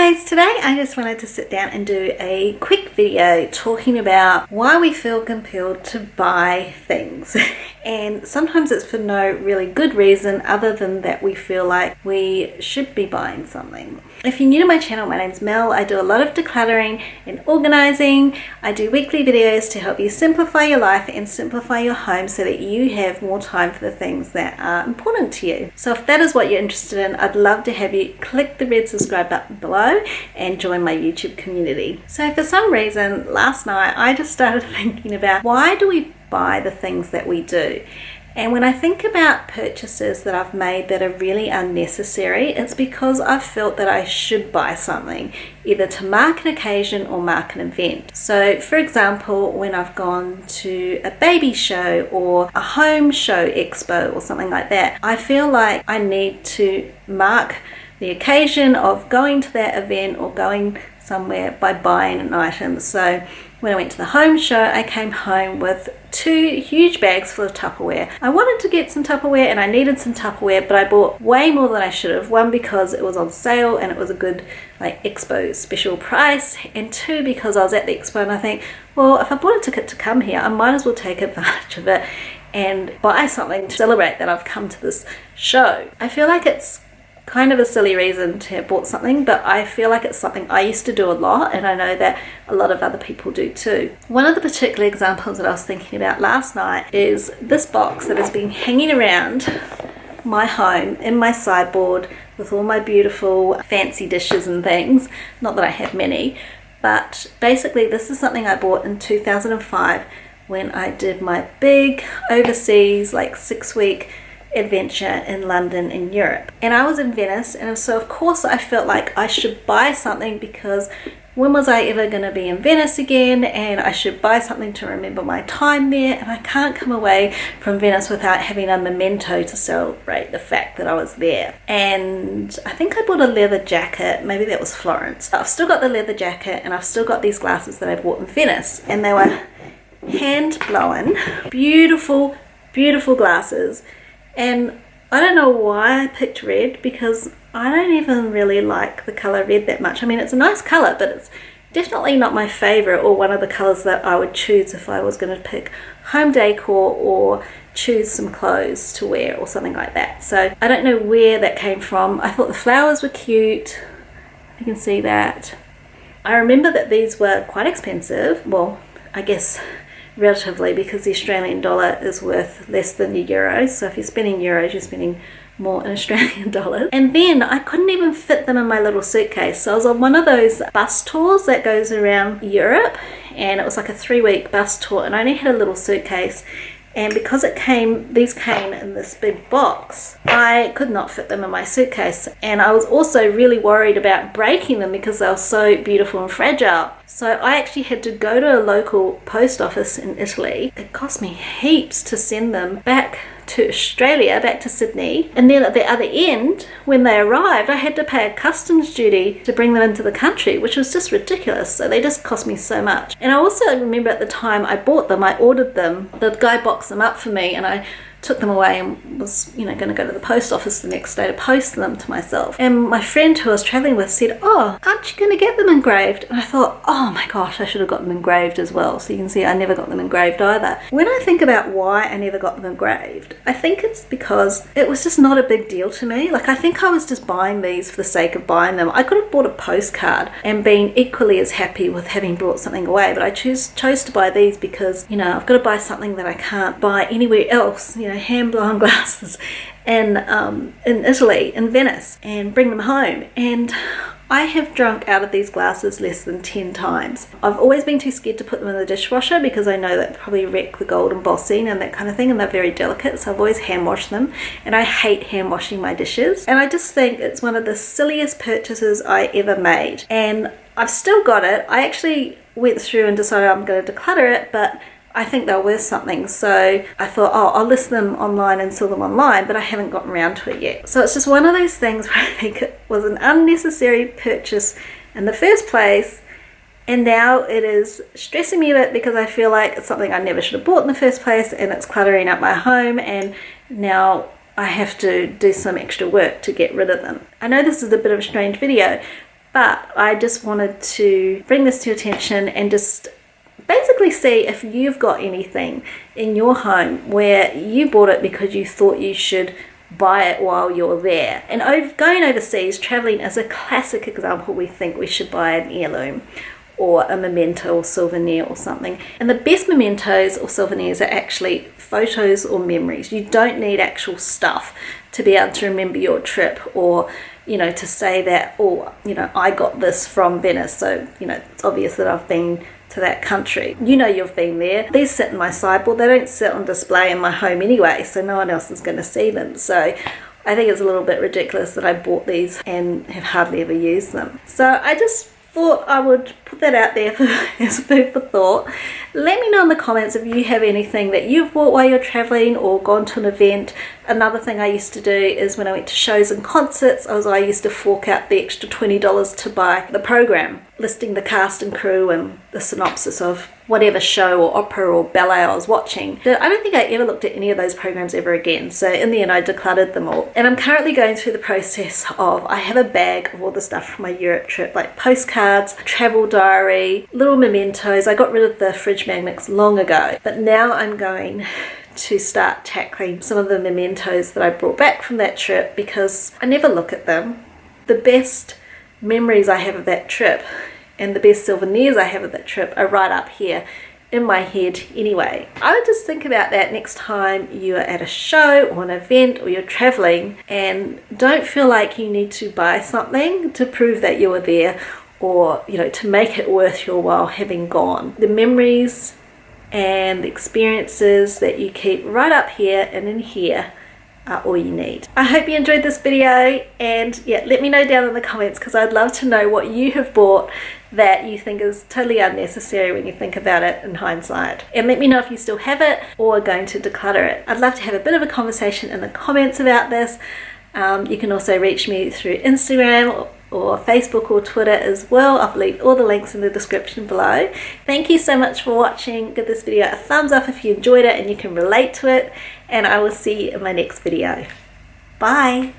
guys, today I just wanted to sit down and do a quick video talking about why we feel compelled to buy things. And sometimes it's for no really good reason other than that we feel like we should be buying something. If you're new to my channel, my name's Mel. I do a lot of decluttering and organizing. I do weekly videos to help you simplify your life and simplify your home so that you have more time for the things that are important to you. So if that is what you're interested in, I'd love to have you click the red subscribe button below and join my YouTube community. So for some reason, last night I just started thinking about why do we buy the things that we do? And when I think about purchases that I've made that are really unnecessary, it's because I've felt that I should buy something, either to mark an occasion or mark an event. So for example, when I've gone to a baby show or a home show expo or something like that, I feel like I need to mark the occasion of going to that event or going somewhere by buying an item. So when I went to the home show, I came home with 2 huge bags full of Tupperware. I wanted to get some Tupperware and I needed some Tupperware, but I bought way more than I should have. 1, because it was on sale and it was a good expo special price, and 2, because I was at the expo and I think, well, if I bought a ticket to come here, I might as well take advantage of it and buy something to celebrate that I've come to this show. I feel like it's kind of a silly reason to have bought something, but I feel like it's something I used to do a lot, and I know that a lot of other people do too. One of the particular examples that I was thinking about last night is this box that has been hanging around my home in my sideboard with all my beautiful fancy dishes and things. Not that I have many, but basically this is something I bought in 2005 when I did my big overseas 6-week adventure in London and Europe. And I was in Venice, and so of course I felt like I should buy something because when was I ever going to be in Venice again, and I should buy something to remember my time there, and I can't come away from Venice without having a memento to celebrate the fact that I was there. And I think I bought a leather jacket, maybe that was Florence. I've still got the leather jacket and I've still got these glasses that I bought in Venice, and they were hand blown, beautiful glasses. And I don't know why I picked red, because I don't even really like the colour red that much. I mean, it's a nice colour, but it's definitely not my favourite or one of the colours that I would choose if I was going to pick home decor or choose some clothes to wear or something like that. So I don't know where that came from. I thought the flowers were cute. You can see that. I remember that these were quite expensive. Well, I guess relatively, because the Australian dollar is worth less than the euros. So if you're spending euros, you're spending more in Australian dollars. And then I couldn't even fit them in my little suitcase. So I was on one of those bus tours that goes around Europe, and it was like a 3-week bus tour, and I only had a little suitcase. And because these came in this big box, I could not fit them in my suitcase. And I was also really worried about breaking them because they were so beautiful and fragile. So I actually had to go to a local post office in Italy. It cost me heaps to send them back to Australia, back to Sydney. And then at the other end, when they arrived, I had to pay a customs duty to bring them into the country, which was just ridiculous. So they just cost me so much. And I also remember at the time I bought them, I ordered them, the guy boxed them up for me, and I took them away and was, going to go to the post office the next day to post them to myself. And my friend who I was traveling with said, "Oh, aren't you going to get them engraved?" And I thought, oh my gosh, I should have got them engraved as well. So you can see I never got them engraved either. When I think about why I never got them engraved, I think it's because it was just not a big deal to me. I think I was just buying these for the sake of buying them. I could have bought a postcard and been equally as happy with having brought something away, but I chose to buy these because, I've got to buy something that I can't buy anywhere else, hand-blown glasses in Italy, in Venice, and bring them home. And I have drunk out of these glasses less than 10 times. I've always been too scared to put them in the dishwasher because I know that probably wreck the gold embossing and that kind of thing, and they're very delicate, so I've always hand washed them, and I hate hand washing my dishes. And I just think it's one of the silliest purchases I ever made, and I've still got it. I actually went through and decided I'm going to declutter it, but I think they're worth something, so I thought, I'll list them online and sell them online, but I haven't gotten around to it yet. So it's just one of those things where I think it was an unnecessary purchase in the first place, and now it is stressing me a bit because I feel like it's something I never should have bought in the first place, and it's cluttering up my home, and now I have to do some extra work to get rid of them. I know this is a bit of a strange video, But I just wanted to bring this to your attention and just basically see if you've got anything in your home where you bought it because you thought you should buy it while you're there. And going overseas, traveling is a classic example. We think we should buy an heirloom or a memento or souvenir or something. And the best mementos or souvenirs are actually photos or memories. You don't need actual stuff to be able to remember your trip, or to say that, oh, I got this from Venice, so it's obvious that I've been to that country. You've been there. These sit in my sideboard. They don't sit on display in my home anyway, so no one else is going to see them. So I think it's a little bit ridiculous that I bought these and have hardly ever used them. So I just thought I would put that out there as food for thought. Let me know in the comments if you have anything that you've bought while you're traveling or gone to an event. Another thing I used to do is when I went to shows and concerts, I used to fork out the extra $20 to buy the program, listing the cast and crew and the synopsis of whatever show or opera or ballet I was watching. But I don't think I ever looked at any of those programs ever again. So in the end, I decluttered them all. And I'm currently going through the process of, I have a bag of all the stuff from my Europe trip, like postcards, travel diary, little mementos. I got rid of the fridge magnets long ago, but now I'm going to start tackling some of the mementos that I brought back from that trip because I never look at them. The best memories I have of that trip and the best souvenirs I have of that trip are right up here in my head anyway. I would just think about that next time you're at a show or an event or you're traveling, and don't feel like you need to buy something to prove that you were there or to make it worth your while having gone. The memories and the experiences that you keep right up here and in here are all you need. I hope you enjoyed this video, and let me know down in the comments because I'd love to know what you have bought that you think is totally unnecessary when you think about it in hindsight. And let me know if you still have it or are going to declutter it. I'd love to have a bit of a conversation in the comments about this. You can also reach me through Instagram or Facebook or Twitter as well. I'll leave all the links in the description below. Thank you so much for watching. Give this video a thumbs up if you enjoyed it and you can relate to it, and I will see you in my next video. Bye!